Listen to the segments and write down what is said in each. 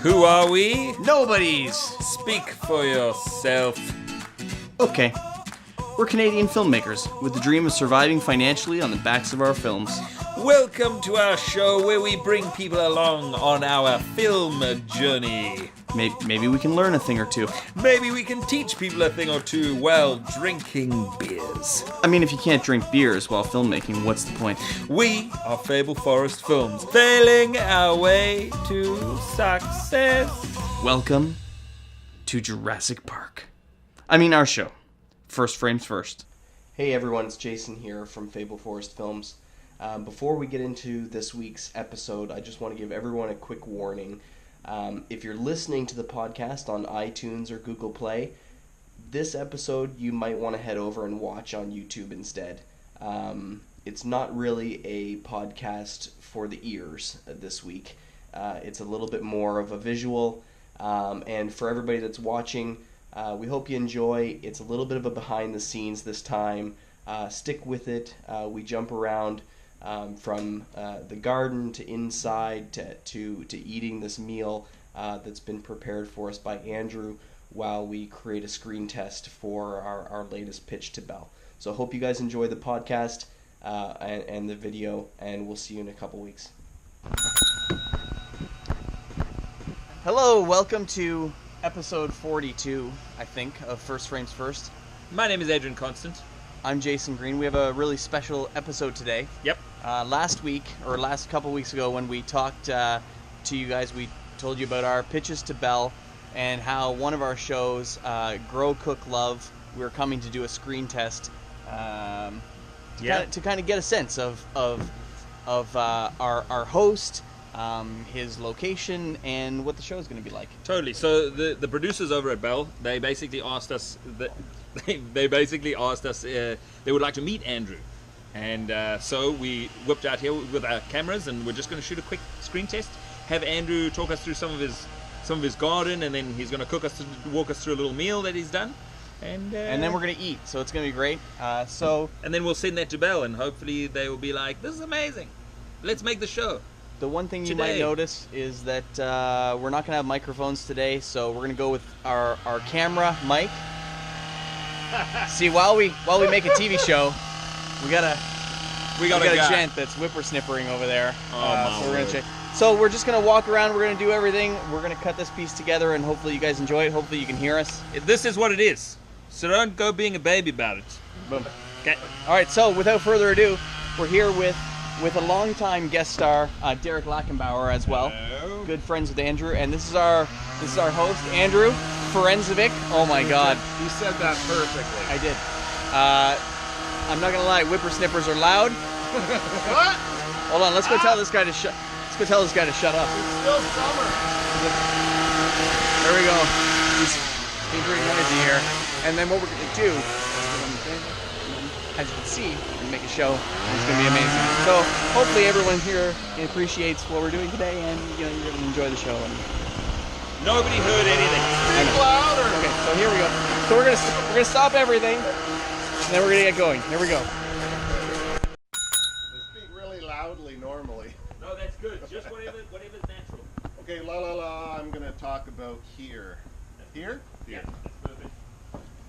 Who are we? Nobodies! Speak for yourself. Okay. We're Canadian filmmakers with the dream of surviving financially on the backs of our films. Welcome to our show where we bring people along on our film journey. Maybe we can learn a thing or two. Maybe we can teach people a thing or two while drinking beers. I mean, if you can't drink beers while filmmaking, what's the point? We are Fable Forest Films, failing our way to success. Welcome to Jurassic Park. I mean, our show. First frames first. Hey everyone, it's Jason here from Fable Forest Films. Before we get into this week's episode, I just want to give everyone a quick warning. If you're listening to the podcast on iTunes or Google Play, this episode you might want to head over and watch on YouTube instead. It's not really a podcast for the ears this week. It's a little bit more of a visual, and for everybody that's watching, we hope you enjoy. It's a little bit of a behind the scenes this time. Stick with it. We jump around from the garden to inside to eating this meal that's been prepared for us by Andrew while we create a screen test for our latest pitch to Bell. So I hope you guys enjoy the podcast and the video, and we'll see you in a couple weeks. Hello, welcome to episode 42, I think, of First Frames First. My name is Adrian Constant. I'm Jason Green. We have a really special episode today. Yep. Last couple weeks ago when we talked to you guys, we told you about our pitches to Bell and how one of our shows, Grow, Cook, Love, we were coming to do a screen test to kind of get a sense of our host, his location, and what the show is going to be like. Totally. So the producers over at Bell, they basically asked us they would like to meet Andrew, and so we whipped out here with our cameras, and we're just going to shoot a quick screen test. Have Andrew talk us through some of his garden, and then he's going to walk us through a little meal that he's done, and then we're going to eat. So it's going to be great. And then we'll send that to Bell, and hopefully they will be like, "This is amazing. Let's make the show." The one thing you Today. might notice is that we're not going to have microphones today, so we're going to go with our camera mic. See, while we make a TV show, we got a gent that's whippersnippering over there. So we're gonna check. So we're just gonna walk around. We're gonna do everything. We're gonna cut this piece together, and hopefully you guys enjoy it. Hopefully you can hear us. This is what it is. So don't go being a baby about it. Boom. Okay. All right. So without further ado, we're here with a longtime guest star, Derek Lackenbauer, as well. Hello. Good friends with Andrew, and this is our host, Andrew Forensic. Oh my God. You said that perfectly. I did. I'm not gonna lie, whippersnippers are loud. What? Hold on, let's go tell this guy to shut. Let's go tell this guy to shut up. It's still summer. There we go. He's very noisy here. And then what we're gonna do, as you can see, we're gonna make a show. It's gonna be amazing. So hopefully everyone here appreciates what we're doing today, and you're gonna enjoy the show. Nobody heard anything. Speak louder. Okay, so here we go. So we're gonna stop everything, and then we're gonna get going. Here we go. I speak really loudly normally. No, that's good. Just whatever's natural. Okay, la la la. I'm gonna talk about here. Here? Yeah, that's perfect.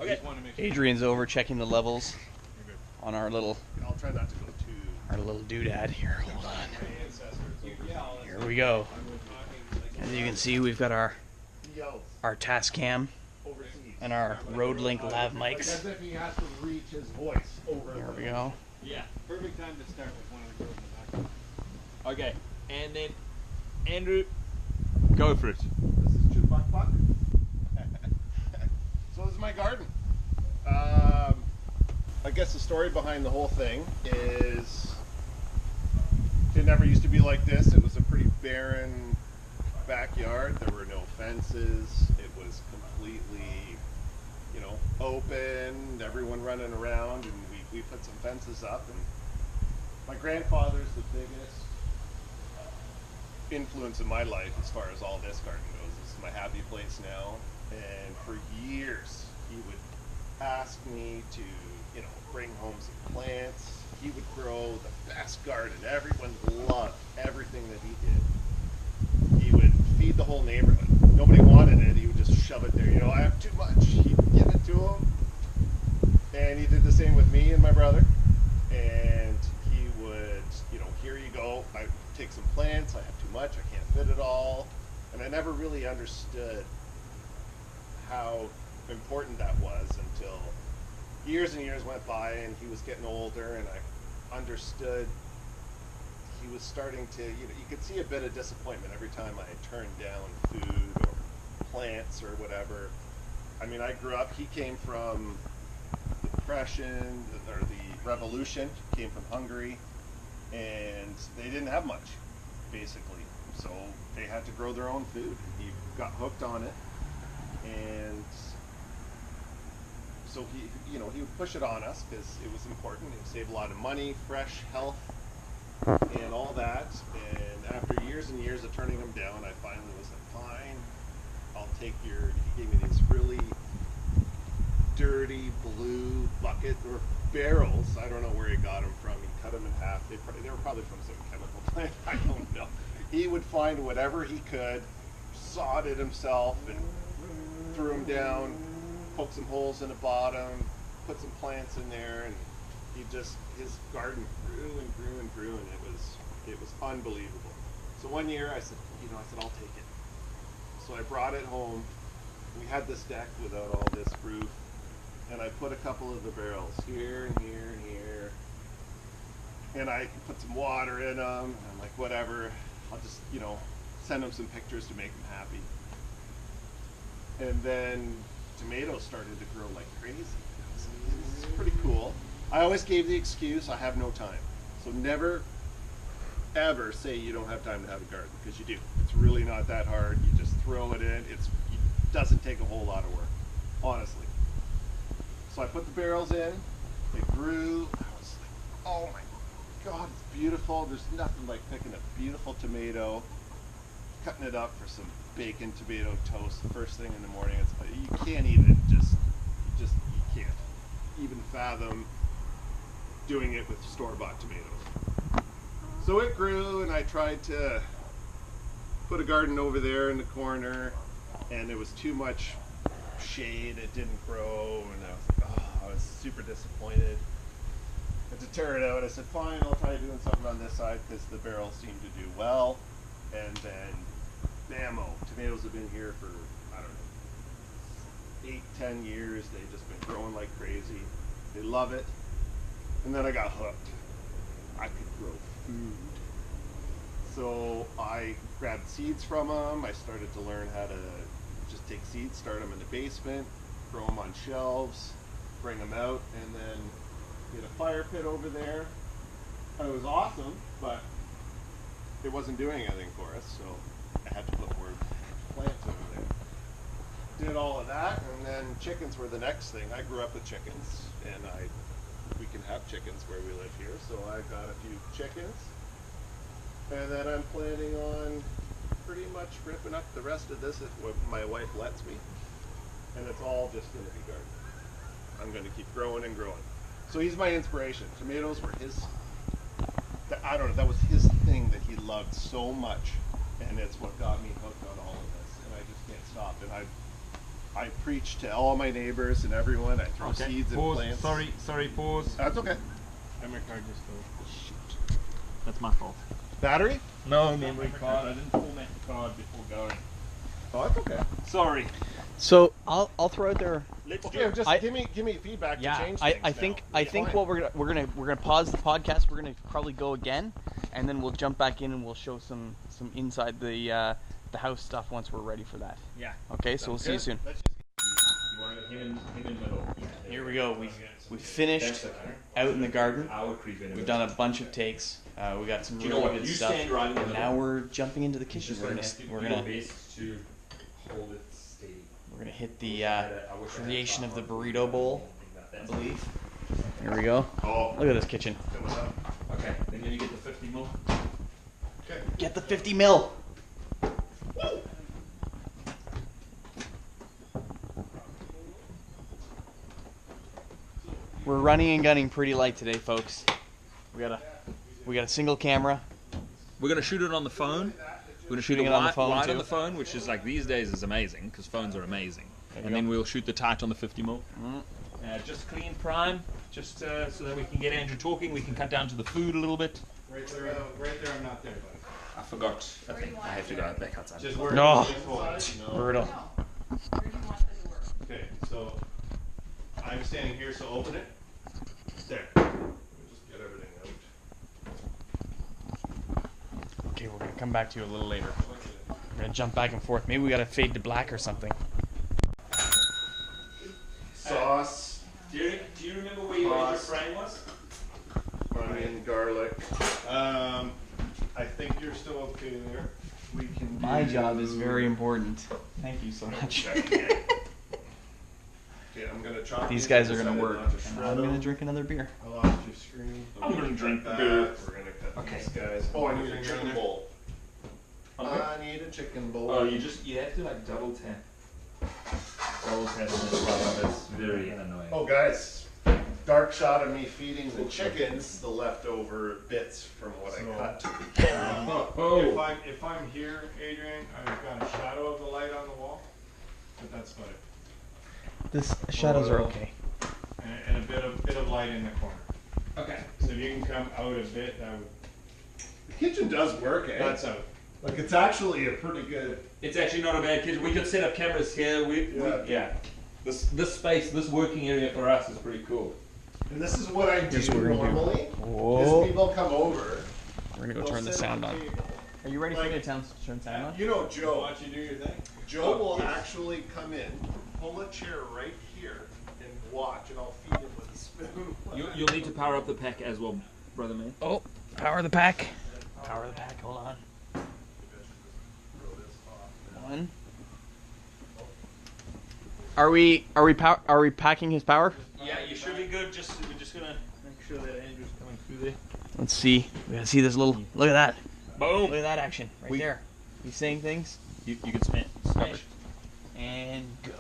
Okay. Adrian's over checking the levels on our little I'll try not to go too. doodad here. Hold on. Here we go. As you can see, we've got our Tascam and our Rode Link lav mics. As if he has to reach his voice over. Here we go. Yeah. Perfect time to start with one of the girls in the background. Okay. And then, Andrew, go for it. This is Chew Buck Buck. So this is my garden. I guess the story behind the whole thing is it never used to be like this. It was a pretty barren backyard. There were no fences. It was completely, open. Everyone running around, and we put some fences up. And my grandfather's the biggest influence in my life as far as all this garden goes. This is my happy place now. And for years, he would ask me to, bring home some plants. He would grow the best garden. Everyone loved everything that he did. He would feed the whole neighborhood. nobody wanted it, he would just shove it there. You know, I have too much. He'd give it to him. And he did the same with me and my brother. And he would, you know, here you go. I take some plants. I have too much. I can't fit it all. And I never really understood how important that was until years and years went by and he was getting older, and I understood he was starting to, you know, you could see a bit of disappointment every time I turned down food or plants or whatever. I mean, I grew up, he came from the Depression, or the Revolution, came from Hungary, and they didn't have much, basically. So they had to grow their own food. He got hooked on it, and so he, you know, he would push it on us because it was important. It would save a lot of money, fresh health, and all that. And after years and years of turning him down, I finally was like, fine, I'll take your, he gave me these really dirty blue bucket or barrels. I don't know where he got them from. He cut them in half. They were probably from some chemical plant. I don't know. He would find whatever he could, sawed it himself, and threw them down, poked some holes in the bottom, put some plants in there, and he just, his garden grew and grew and grew, and it was unbelievable. So one year I said, you know, I'll take it. So I brought it home. We had this deck without all this roof, and I put a couple of the barrels here and here and here, and I put some water in them, and I'm like, whatever, I'll just, you know, send them some pictures to make them happy. And then tomatoes started to grow like crazy. I was like, this is pretty cool. I always gave the excuse, I have no time. So never, ever say you don't have time to have a garden, because you do. It's really not that hard. You just throw it in. It doesn't take a whole lot of work, honestly. So I put the barrels in. They grew. I was like, oh my God, it's beautiful. There's nothing like picking a beautiful tomato, cutting it up for some bacon tomato toast the first thing in the morning. It's like, you can't eat it. You can't even fathom doing it with store-bought tomatoes. So it grew, and I tried to put a garden over there in the corner, and it was too much shade. It didn't grow, and I was like, oh, I was super disappointed. And to tear it out, I said, fine, I'll try doing something on this side, because the barrels seem to do well. And then, bam-o, tomatoes have been here for, I don't know, 8-10 years. They've just been growing like crazy. They love it. And then I got hooked. I could grow food. So I grabbed seeds from them. I started to learn how to just take seeds, start them in the basement, grow them on shelves, bring them out, and then get a fire pit over there. And it was awesome, but it wasn't doing anything for us, so I had to put more plants over there. Did all of that, and then chickens were the next thing. I grew up with chickens, and we can have chickens where we live here, so I got a few chickens. And then I'm planning on pretty much ripping up the rest of this if my wife lets me. And it's all just going to be garden. I'm going to keep growing and growing. So he's my inspiration. Tomatoes were his, I don't know, that was his thing that he loved so much. And it's what got me hooked on all of this. And I just can't stop. And I preach to all my neighbors and everyone. I throw seeds and plants. Sorry, pause. That's okay. Memory card just filled. Shoot. That's my fault. Battery? No memory card. I didn't format the card before going. Oh, that's okay. Sorry. So I'll throw out there. Okay, just give me feedback to change things. I think what we're gonna pause the podcast. We're gonna probably go again, and then we'll jump back in and we'll show some inside the house stuff once we're ready for that. Yeah. Okay, so we'll see you soon. Here we go. We finished out in the garden. We've done a bunch of takes. We got some really good stuff. And now we're jumping into the kitchen. We're gonna hit the creation of the burrito bowl, I believe. Here we go. Look at this kitchen. Okay, then you get the 50 mil. Okay. Get the 50 mil. We're running and gunning pretty light today, folks. We got a single camera. We're gonna shoot it on the phone. We're going to shoot Shooting a it on the wide, phone, wide too? on the phone, which is like these days is amazing because phones are amazing. And then we'll shoot the tight on the 50mm. Just clean prime, just so that we can get Andrew talking. We can cut down to the food a little bit. Right there, I'm not there, buddy. I forgot. I think I have to go back outside. Just where No. No. Brutal. Where do you want them to work? Okay, so I'm standing here, so open it. There. Let me just get everything out. Okay, we're gonna come back to you a little later. We're gonna jump back and forth. Maybe we gotta fade to black or something. Sauce, Do you remember where your frame was? onion, garlic. I think you're still okay there. We can. My do- job is very important. Thank you so much. Okay, I'm gonna chop. These these. guys I are gonna decided work. not to And shred I'm gonna them. drink another beer. I lost your screen. I'm gonna drink that. beer. We're gonna cut Okay. these guys. Oh, I need a chicken bowl. Okay. I need a chicken bowl. Oh, you have to like double tap. Double tap on this button. That's very annoying. Oh, guys, dark shot of me feeding the chickens the leftover bits from what I cut. If I'm here, Adrian, I've got a shadow of the light on the wall, but that's about it. The shadows are okay. And a bit of light in the corner. Okay. So if you can come out a bit, that would. The kitchen does work, eh? That's out. Like, it's actually a pretty good. It's actually not a bad kitchen. We could set up cameras here. Yeah. This space, this working area for us is pretty cool. And this is what I do Here's what we're gonna do. normally. Whoa. Is people come over. We're gonna go they'll turn the sit sound the on. table. Are you ready for Like- me to turn sound on? You know Why Joe. don't you do your thing? Joe will actually come in, pull a chair right here, and watch, and I'll feed him with a spoon. You'll need to power up the pack as well, brother man. Oh, power the pack. Power the pack. Hold on. One. Are we packing his power? Yeah, you should be good. We're just gonna make sure that Andrew's coming through there. Let's see. We gotta see this little. Look at that. Boom. Look at that action right there. He's saying things. You can smash. And go.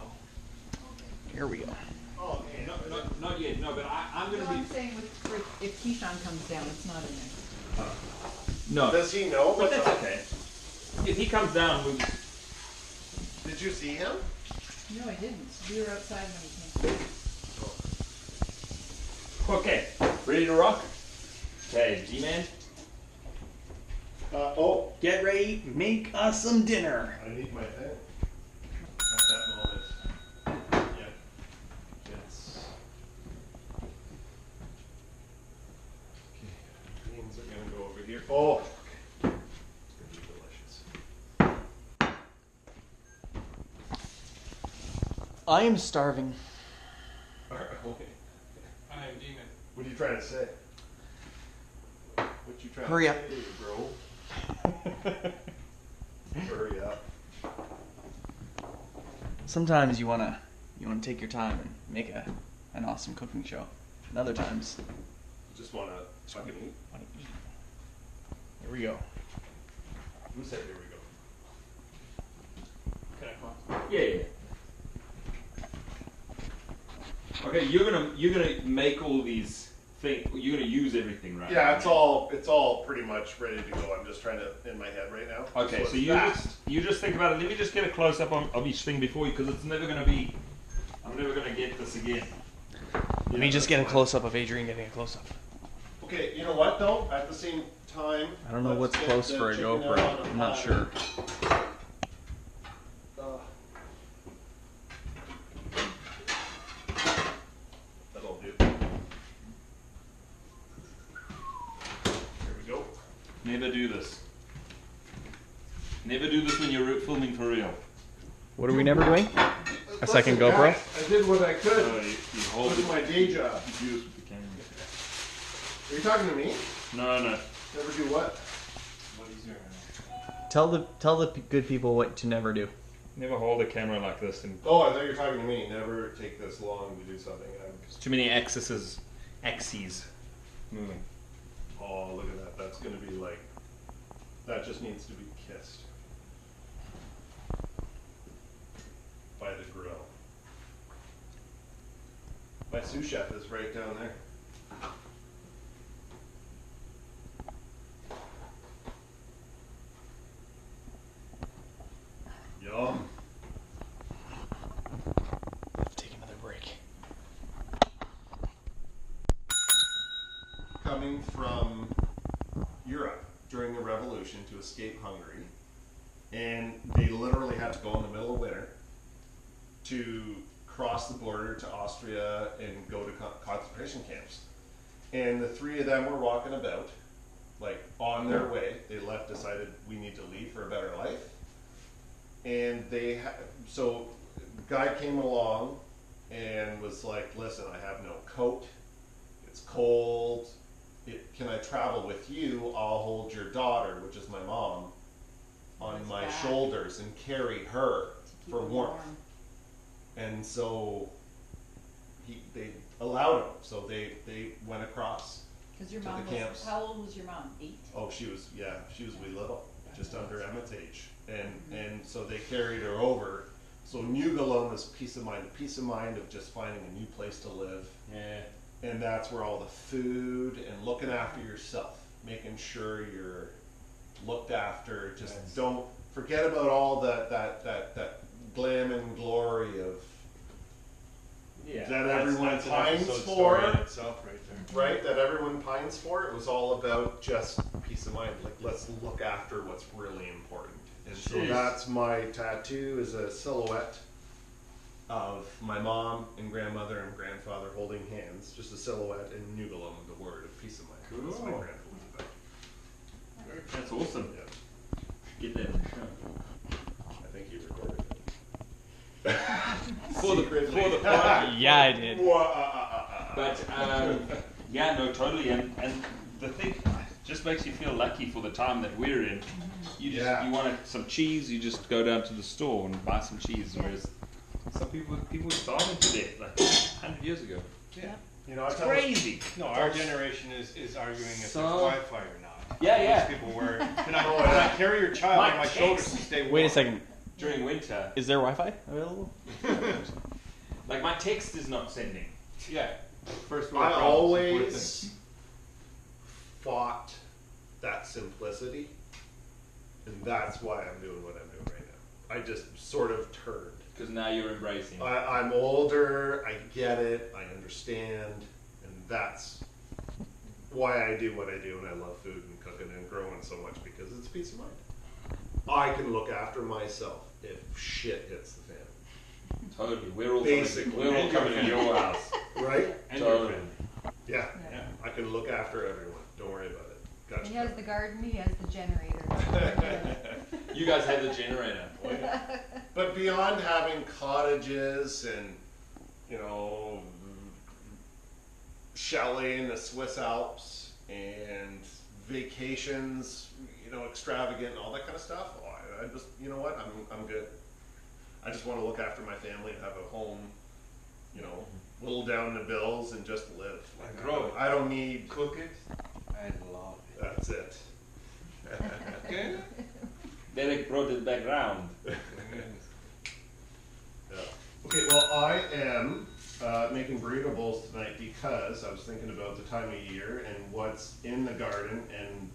Here we go. Oh, No, not yet. No, but I'm No, gonna I'm be. saying if Keyshawn comes down, it's not in there. No, Does he know? but What that's okay. If he comes down, we'll. Did you see him? No, I didn't. We were outside when he came. Okay, ready to rock? Okay, G-Man. Oh, Get ready. Make us some dinner. I need my thing. At that moment. Yeah. It's. Okay. Beans are gonna go over here. Oh. It's gonna be delicious. I am starving. Okay. I am demon. What are you trying to say? What you trying Hurry to up. say, bro? Hurry up. Sometimes you wanna take your time and make an awesome cooking show. And other times, Just wanna fucking eat. here we go. Who said here we go? Can I pause? Yeah. Okay, you're gonna make all these things. You're gonna use everything, right? Yeah, it's all pretty much ready to go. I'm just trying to in my head right now. Okay, so it's you just think about it. Let me just get a close up of each thing before you, because it's never gonna be. I'm never gonna get this again. Let me just get a close up of Adrian getting a close up. Okay, you know what though? At the same time, I don't know let's what's get close the for a chicken out GoPro. on a I'm not platter. sure. That'll do. Here we go. Never do this. Never do this when you're filming for real. What are we never doing? A second Listen, GoPro? guys, I did what I could. You hold This is my day job. use with the camera. Are you talking to me? No. Never do what? What is your Tell the good people what to never do. Never hold a camera like this, and Oh, I thought you were talking to me. Never take this long to do something. too many axes moving. Oh, look at that. That's gonna be like. That just needs to be kissed. By the grill. My sous chef is right down there. coming from Europe during the revolution to escape Hungary, and they literally had to go in the middle of winter to cross the border to Austria and go to concentration camps. And the three of them were walking about, like on their way. They decided we need to leave for a better life. And so the guy came along and was like, listen, I have no coat. It's cold. Can I travel with you? I'll hold your daughter, which is my mom, on my shoulders and carry her for warmth. And so they allowed him. So they went across. Because your to mom the was, camps. how old was your mom? 8? Oh, she was wee little, just under Emmett's age. And so they carried her over. So Newgalum is peace of mind of just finding a new place to live. Yeah. And that's where all the food and looking after yourself, making sure you're looked after. Just don't forget about all that glam and glory of that everyone pines for. Itself right there. Right, that everyone pines for. It was all about just peace of mind. Like, let's look after what's really important. And so that's my tattoo, is a silhouette of my mom and grandmother and grandfather holding hands, just a silhouette in Newgalum, the word of peace of mind. Cool. That's my grandfather's. That's awesome. Yeah. Get that in the show. I think you recorded it. For the party. Yeah, I did. But yeah, no, totally. And the thing just makes you feel lucky for the time that we're in. You just you want some cheese, you just go down to the store and buy some cheese. Whereas some people were starving to death like 100 years ago. Yeah. You know, It's crazy. No, our generation is arguing if So- there's Wi-Fi or not. Yeah, yeah. Most people were. Can I carry your child on my shoulders to stay warm? Wait a second. During winter, Is there Wi-Fi available? like my text is not sending. Yeah. First I always fought that simplicity, and that's why I'm doing what I'm doing right now. I just sort of turned. Because now you're embracing. I'm older, I get it, I understand, and that's why I do what I do, and I love food and cooking and growing so much, because it's peace of mind. I can look after myself if shit hits the fan. Totally. We're all Basically. coming to your house. Right? And Totally. your friend. Yeah. Yeah. I can look after everyone. Don't worry about it. Gotcha. He has the garden, he has the generator. You guys have the generator. But beyond having cottages and, you know, chalet in the Swiss Alps and vacations, you know, extravagant and all that kind of stuff, I just, you know what, I'm good. I just want to look after my family and have a home, you know, whittle down the bills and just live. And grow it. I don't need. Cook it. I love it. That's it. Okay. Derek brought it back round. Yeah. Okay, well, I am making burrito bowls tonight because I was thinking about the time of year and what's in the garden and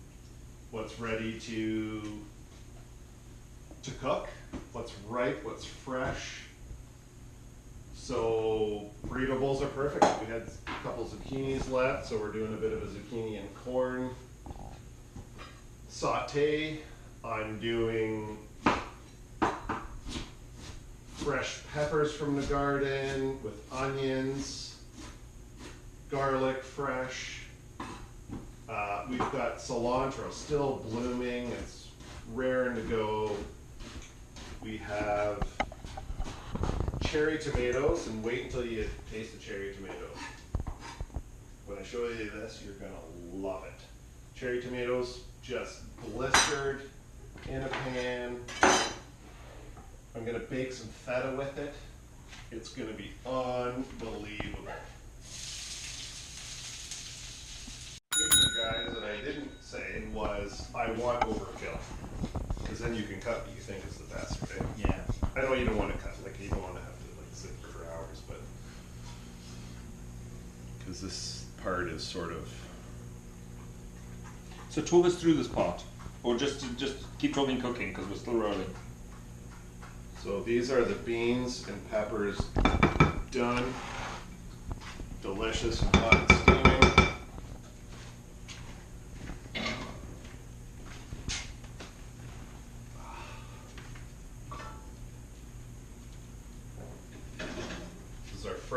what's ready to cook, what's ripe, what's fresh. So burrito bowls are perfect. We had a couple zucchinis left, so we're doing a bit of a zucchini and corn saute. I'm doing fresh peppers from the garden with onions, garlic fresh. We've got cilantro still blooming. It's raring to go. We have cherry tomatoes, and wait until you taste the cherry tomatoes. When I show you this, you're gonna love it. Cherry tomatoes just blistered in a pan. I'm gonna bake some feta with it. It's gonna be unbelievable. You guys, that I didn't say was I want overkill, because then you can cut what you think is the best, right? Yeah. I know you don't want to cut, like you don't want to have to like sit for hours, but because this part is sort of. So talk us through this part, or just keep talking cooking because we're still rolling. So these are the beans and peppers done, delicious and hot and steaming.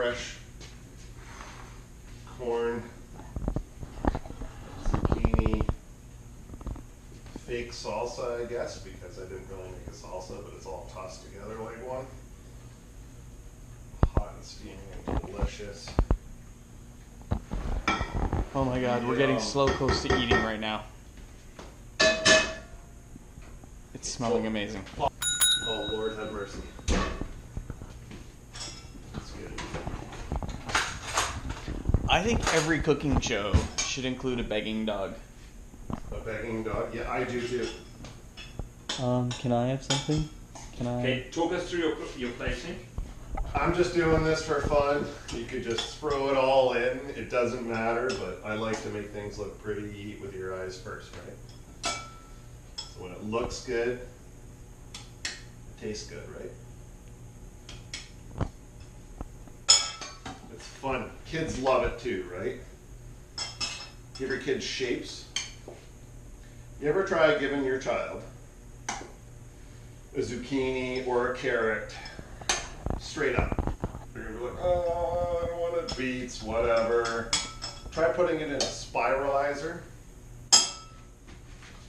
fresh corn, zucchini, fake salsa, I guess, because I didn't really make a salsa, but it's all tossed together like one. Hot and steaming and delicious. Oh my god, we're getting slow close to eating right now. It's smelling amazing. Oh, Lord have mercy. That's good. I think every cooking show should include a begging dog. A begging dog? Yeah, I do too. Can I have something? Can I? Okay, talk us through your placing. I'm just doing this for fun. You could just throw it all in. It doesn't matter, but I like to make things look pretty. You eat with your eyes first, right? So when it looks good, it tastes good, right? It's fun. Kids love it too, right? Give your kids shapes. You ever try giving your child a zucchini or a carrot straight up? They're gonna be like, oh, I don't want it, beets, whatever. Try putting it in a spiralizer.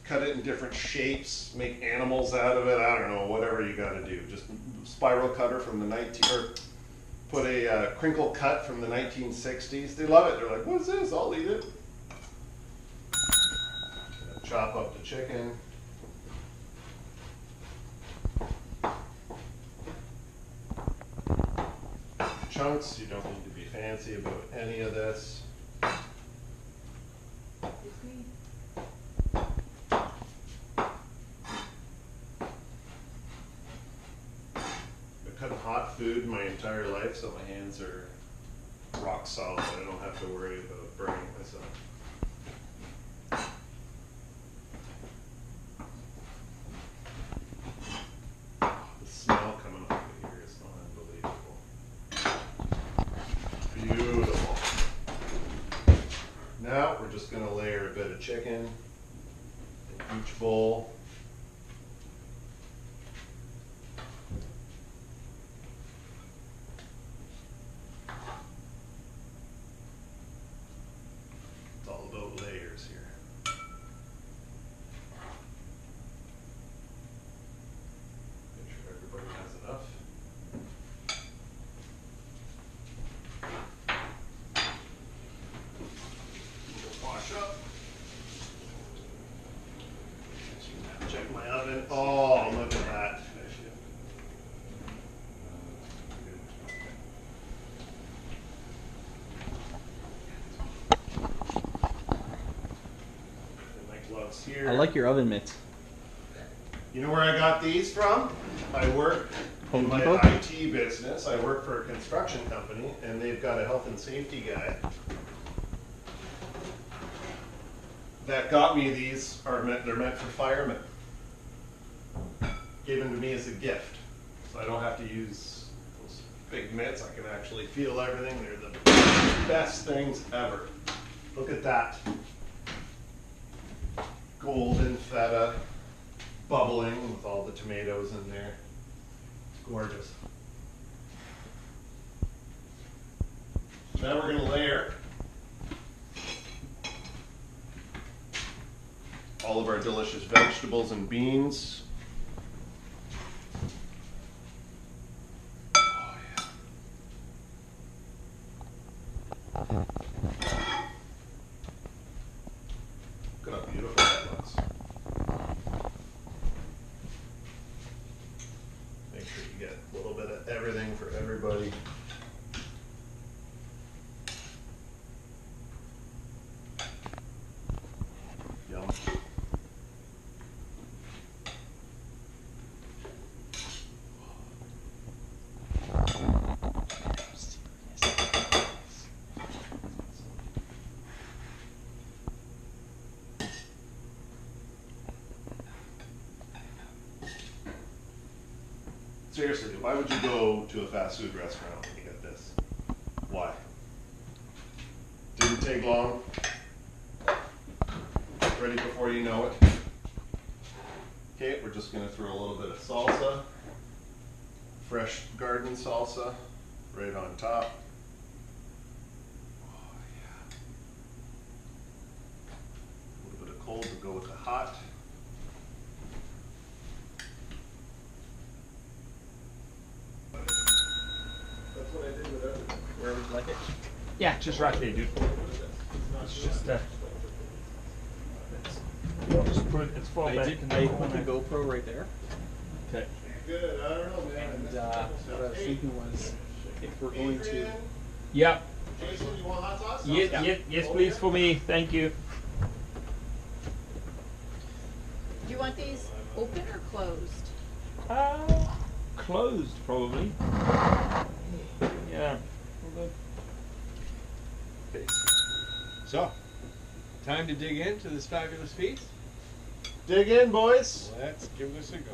Cut it in different shapes, make animals out of it, I don't know, whatever you gotta do. Just spiral cutter from the or put a crinkle cut from the 1960s. They love it. They're like, what's this? I'll eat it. Chop up the chicken. Chunks. You don't need to be fancy about any of this. I've cut hot food my entire life, so my hands are rock solid. I don't have to worry about burning myself. The smell coming off of here is unbelievable. Beautiful. Now we're just going to layer a bit of chicken in each bowl. It's all about layers here. Make sure everybody has enough. Wash up. Check my oven. Oh, look at that. My gloves here. I like your oven mitts. You know where I got these from? I work in Home my Depot? IT business. I work for a construction company, and they've got a health and safety guy that got me these. They're meant for firemen. Given to me as a gift, so I don't have to use those big mitts. I can actually feel everything. They're the best things ever. Look at that. Golden feta, bubbling with all the tomatoes in there. It's gorgeous. Now we're going to layer all of our delicious vegetables and beans. Oh, yeah. Look how beautiful that looks. Make sure you get a little bit of everything for everybody. Yum. Seriously, why would you go to a fast food restaurant when you get this? Why? Didn't take long. Ready before you know it. Okay, we're just going to throw a little bit of salsa. Fresh garden salsa right on top. cold to go with the hot. That's what I did with everything. Where would you like it? Yeah, just right there, dude. It's just just put it. It's fall back. I put the GoPro right there. Okay. Good, I don't know, man. And what I was thinking was, if we're going to, Adrian, Yeah. Jason, you want hot sauce? Yes, please, for me. Thank you. Do you want these open or closed? Closed, probably. Yeah. So, time to dig into this fabulous feast? Dig in, boys. Let's give this a go.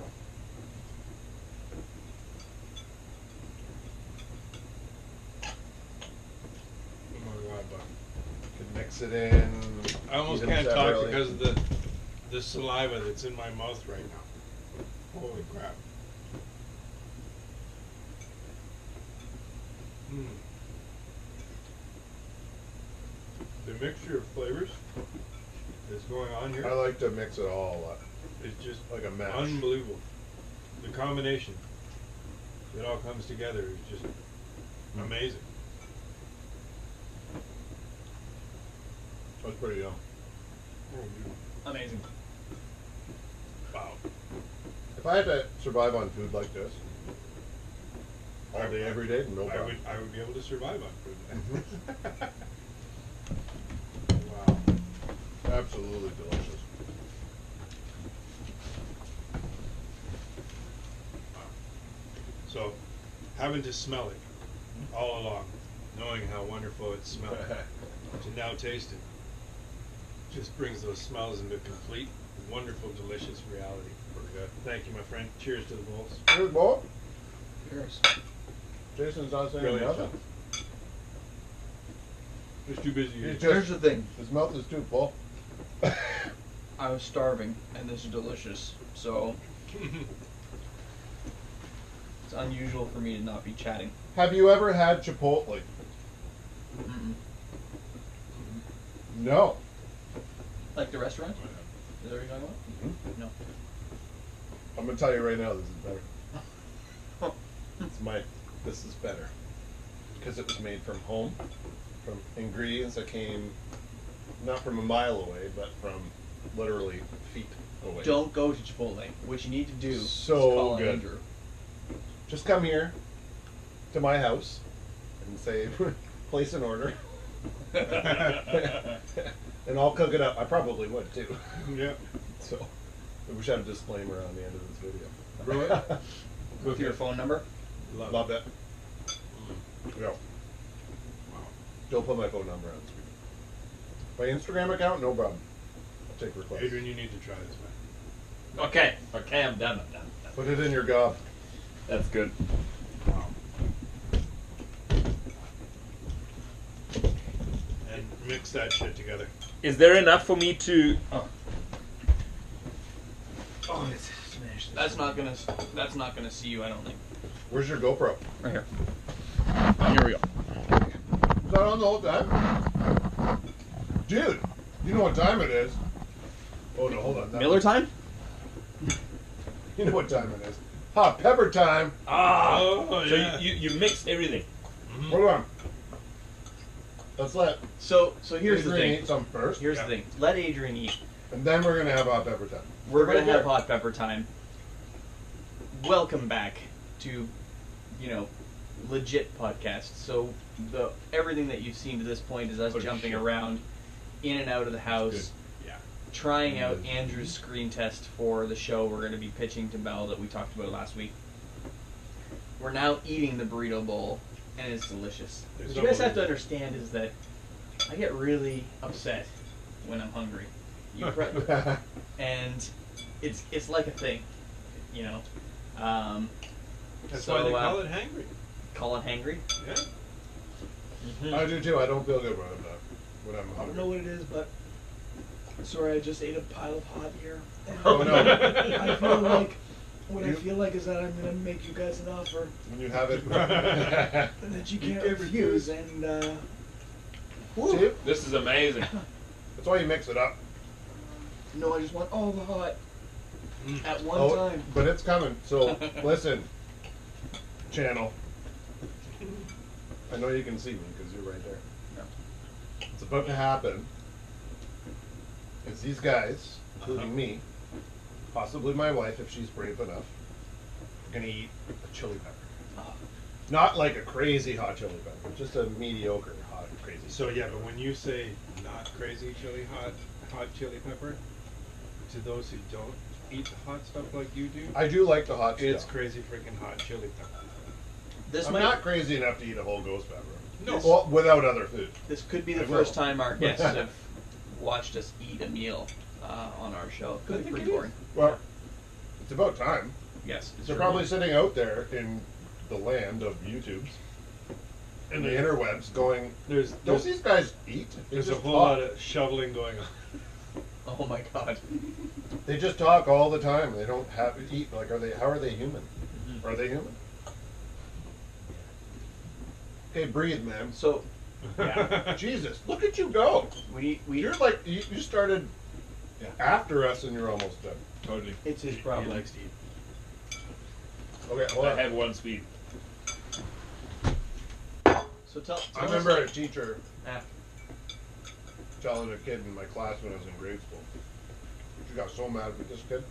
Oh my god, Buck. Can mix it in. I almost eat 'em can't talk separately. because of the saliva that's in my mouth right now. Holy crap. Mm. The mixture of flavors that's going on here I like to mix it all up. is just Like a mash. unbelievable. The combination that all comes together is just amazing. That's pretty yum. Oh, dude. amazing. Wow. If I had to survive on food like this, all day, every day, no I problem. would be able to survive on food. Wow. Absolutely delicious. So, having to smell it all along, knowing how wonderful it smelled, to now taste it, just brings those smells into complete, wonderful, delicious reality. Pretty good. Thank you, my friend. Cheers to the bowls. Here's Bob. Cheers. Jason's not saying Brilliant nothing. stuff. Just too busy. He's eating. just, Here's the thing. his mouth is too full. I was starving, and this is delicious. So it's unusual for me to not be chatting. Have you ever had Chipotle? Mm-mm. No. Like the restaurant? Is that what you're talking about? No. I'm gonna tell you right now, this is better. This is better because it was made from home, from ingredients that came not from a mile away, but from literally feet away. Don't go to Chipotle. What you need to do So is call good. Andrew. Just come here to my house and say, place an order, and I'll cook it up. I probably would too. Yeah. So we should have a disclaimer on the end of this video. Really? With your phone number? Love that. Yeah. Don't put my phone number on screen. My Instagram account, no problem. I'll take requests. Adrian, you need to try this, man. Okay, I'm done. Put it in your gob. That's good. Wow. And mix that shit together. Is there enough for me to? Oh, it's smashed. That's not gonna see you, I don't think. Where's your GoPro? Right here. Here we go. Is that on the whole time? Dude, you know what time it is. Oh no, hold on. Miller time? You know what time it is. Hot pepper time. Oh, So yeah. you mix everything. Hold on. Let's let So here's the Adrian thing. eat some first. Here's the thing. Let Adrian eat. And then we're gonna have hot pepper time. We're gonna Right have there. hot pepper time. Welcome back to, legit podcast. So everything that you've seen to this point is us jumping around in and out of the house, Yeah. trying out Andrew's screen test for the show we're going to be pitching to Belle that we talked about last week. We're now eating the burrito bowl, and it's delicious. It's What you guys have to unbelievable. understand is that I get really upset when I'm hungry. And it's like a thing, That's so, why they call it hangry. Call it hangry. Yeah. I do too. I don't feel good when I'm I don't hungry. know what it is, but sorry, I just ate a pile of hot here. And Oh no. I feel like what I You- feel like is that I'm gonna make you guys an offer When you have it. that you can't refuse, and See? This is amazing. That's why you mix it up. No, I just want all the hot at one Oh, time. but it's coming. So listen, channel. I know you can see me because you're right there. Yeah. What's about to happen is these guys, including me, possibly my wife if she's brave enough, are gonna eat a chili pepper. Not like a crazy hot chili pepper, just a mediocre hot crazy. So yeah, but when you say not crazy chili hot chili pepper, to those who don't eat the hot stuff like you do, I do like the hot it's stuff. crazy freaking hot chili pepper. This I'm might not crazy enough to eat a whole ghost pepper. No. Well, without other food. this could be the I will. first time our guests have watched us eat a meal on our show. Could be pretty boring. Well, it's about time. Yes, it's They're true. probably sitting out there in the land of YouTubes and the interwebs going, There's don't these guys eat? They there's a just whole talk. lot of shoveling going on. Oh my god. They just talk all the time. They don't have to eat. Like, how are they human? Are they human? Okay, breathe, man. So, yeah, Jesus, look at you go. we You're like, you started after us and you're almost done. Totally. it's his He problem. likes to eat. Okay, hold I on. have one speed. So tell I us, remember a like, teacher ah, telling a kid in my class when I was in grade school. She got so mad with this kid.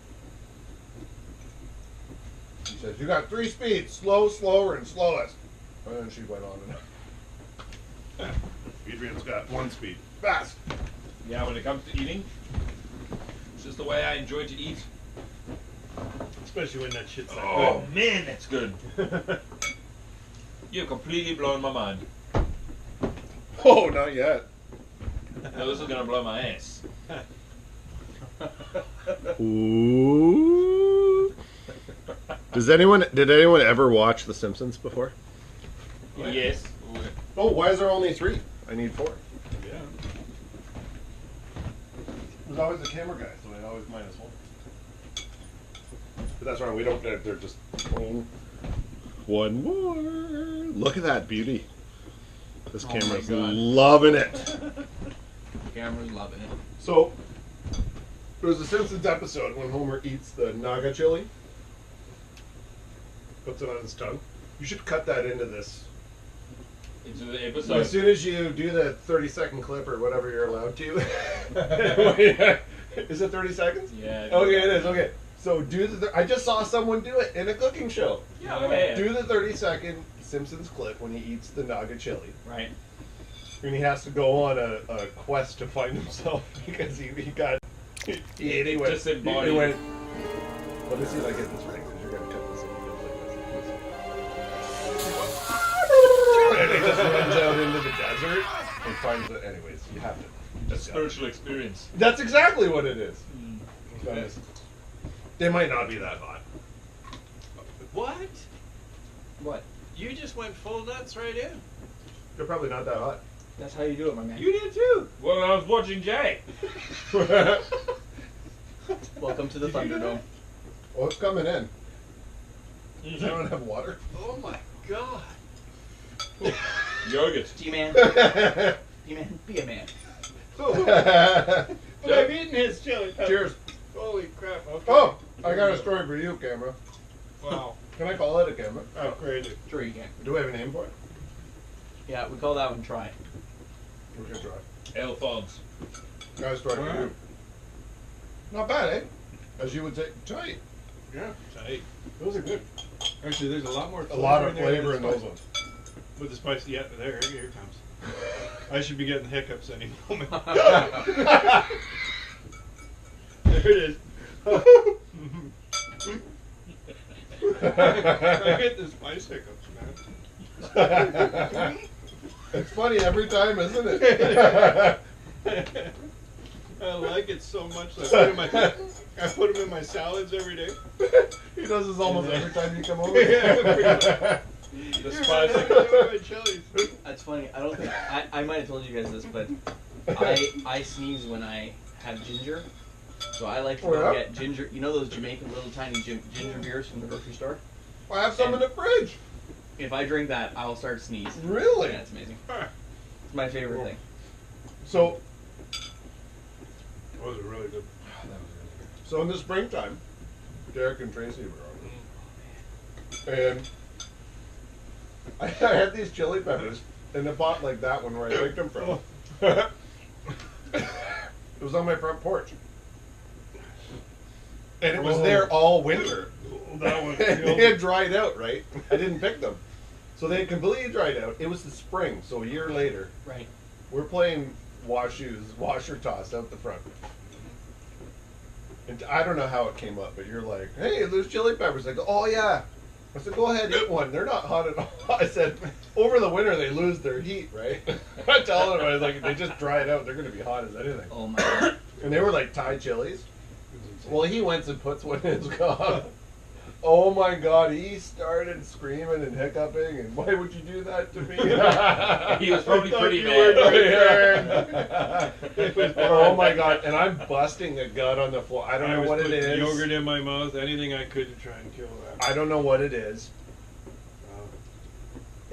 She says, "You got 3 speeds: slow, slower, and slowest." And then she went on and Adrian's got 1 speed: fast. Yeah, when it comes to eating, it's just the way I enjoy to eat. Especially when that shit's that Oh man, that's good. good. You've completely blown my mind. Oh, not yet. No, this is gonna blow my ass. Ooh. Did anyone ever watch The Simpsons before? Yes. Oh, why is there only 3? I need 4. Yeah. There's always the camera guy, so they always minus 1. But that's right, we don't, they're just, one more. Look at that beauty. This Oh my camera's God. loving it. camera's loving it. So, there was a Simpsons episode when Homer eats the naga chili. Puts it on his tongue. You should cut that into this. Into the As episode. soon as you do the 30-second clip or whatever you're allowed to. Is it 30 seconds? Yeah. Okay, it is. Okay. So do the. I just saw someone do it in a cooking show. Yeah, okay. Do the 30-second Simpsons clip when he eats the naga chili. Right. And he has to go on a quest to find himself because he got. He went. Just embodied. He went. Let me see if I get this right because you're gonna cut this in. And he just runs out into the desert and finds it. Anyways, you have to. A spiritual experience. That's exactly what it is. They might not be that hot. What? What? You just went full nuts right in. They're probably not that hot. That's how you do it, my man. You did too. Well, I was watching Jay. Welcome to the Thunderdome. Oh, it's coming in. Does anyone have water? Oh my god. Yogurt. G-Man. G-Man, be a man. But I've eaten his chili pepper. Cheers. Holy crap. Okay. Oh, I got a story for you, camera. Wow. Can I call it a camera? Oh, crazy. Sure you can. Do we have a name for it? Yeah, we call that one try. We can try. L Fogs. Got a story for you. Not bad, eh? As you would say, tight. Yeah. Tight. Those are good. Actually, there's a lot more A lot of there flavor in than those spice. ones. With the spice, yeah, here it comes. I should be getting hiccups any moment. There it is. I get the spice hiccups, man. It's funny every time, isn't it? I like it so much. I put them in my salads every day. He does this almost every time you come over. Yeah, pretty much. The spice. My chilies. That's funny. I don't think I might have told you guys this, but I sneeze when I have ginger. So I like to Oh, go yeah? get ginger. You know those Jamaican little tiny ginger beers from the grocery store? I have some in the fridge. If I drink that, I will start to sneeze. Really? Yeah, it's amazing. It's my favorite thing. So, Those are really good. that So in the springtime, Derek and Tracy were on. And I had these chili peppers in a pot like that one where I picked them from. It was on my front porch. And it was there all winter. That one. And they had dried out, right? I didn't pick them. So they had completely dried out. It was the spring, so a year later. Right. We're playing washer toss out the front. And I don't know how it came up, but you're like, hey, there's chili peppers. I go, oh yeah. I said, go ahead, eat one. They're not hot at all. I said, over the winter they lose their heat, right? I tell them, I was like, they just dry it out. They're going to be hot as anything. Oh my god. And they were like Thai chilies. Well, he went and puts one in his car. Oh my god, he started screaming and hiccuping, and why would you do that to me? He was probably pretty You were mad. doing oh my god, and I'm busting a gut on the floor. I don't know was what it putting is. yogurt in my mouth, anything I could to try and kill that. I don't know what it is.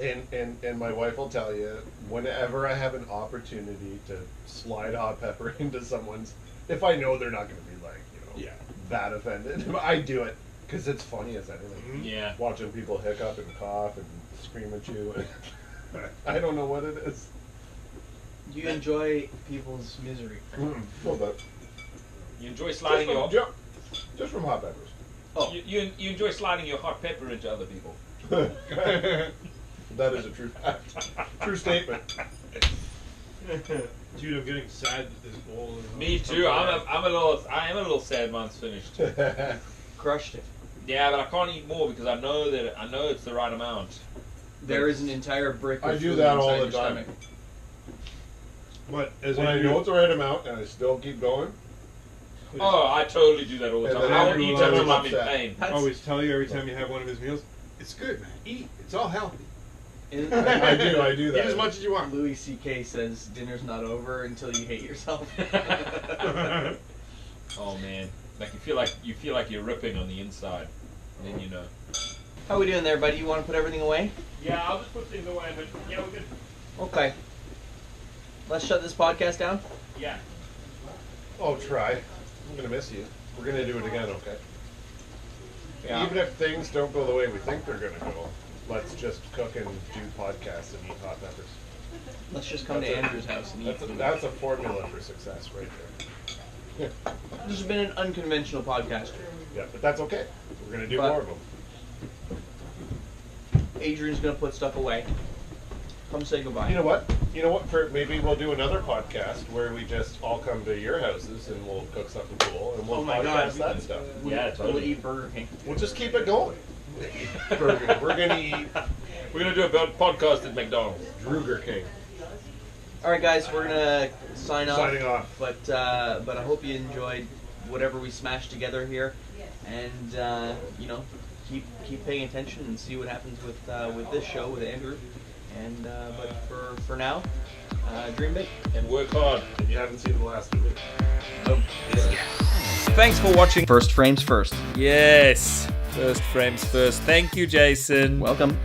Wow. And my wife will tell you, whenever I have an opportunity to slide hot pepper into someone's, if I know they're not going to be like, Yeah. that offended, I do it. Because it's funny as anything. Yeah. Watching people hiccup and cough and scream at you. I don't know what it is. You enjoy people's misery. A little bit. You enjoy sliding your Just from hot peppers. Oh. you enjoy sliding your hot pepper into other people. That is a true fact. True statement. Dude, I'm getting sad that this bowl is. Me too. I am a little sad once finished. Crushed it. Yeah, but I can't eat more because I know it's the right amount. There is an entire brick of I do food that all inside the your time. stomach. But as When I know it's the right amount and I still keep going. Oh, I totally do that all the And time. then I will Andrew eat will until always I'm in upset. pain. I always tell you every time you have one of his meals, it's good, man. Eat. It's all healthy. I do that. Eat as much as you want. Louis C.K. says dinner's not over until you hate yourself. Oh man, like you feel like you're ripping on the inside, and then you know. How we doing there, buddy? You want to put everything away? Yeah, I'll just put things away, but yeah, we're good. Okay. Let's shut this podcast down. Yeah. Oh, try. I'm going to miss you. We're going to do it again, okay? Yeah. Even if things don't go the way we think they're going to go, let's just cook and do podcasts and eat hot peppers. Let's just come to Andrew's house and eat. That's a formula for success right there. This has been an unconventional podcast. Yeah, but that's okay. We're going to do But- more of them. Adrian's gonna put stuff away. Come say goodbye. You know what? Maybe we'll do another podcast where we just all come to your houses and we'll cook something cool and we'll Oh my podcast God. that stuff. Yeah, We'll totally. eat Burger King. We'll just keep it going. We're going to eat We're gonna do a podcast at McDonald's. Druger King. All right, guys, we're gonna sign off. Signing off. But I hope you enjoyed whatever we smashed together here, and keep paying attention and see what happens with this show with Andrew. And but for now, dream big. And work hard. And you haven't seen the last of it. Nope. Thanks for watching. First frames first. Yes, first frames first. Thank you, Jason. Welcome.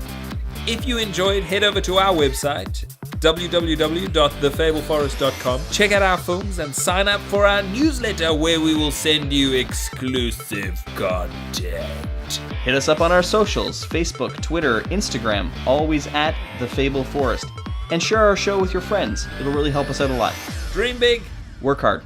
If you enjoyed, head over to our website, www.thefableforest.com. Check out our films and sign up for our newsletter where we will send you exclusive content. Hit us up on our socials, Facebook, Twitter, Instagram, always at The Fable Forest. And share our show with your friends. It'll really help us out a lot. Dream big. Work hard.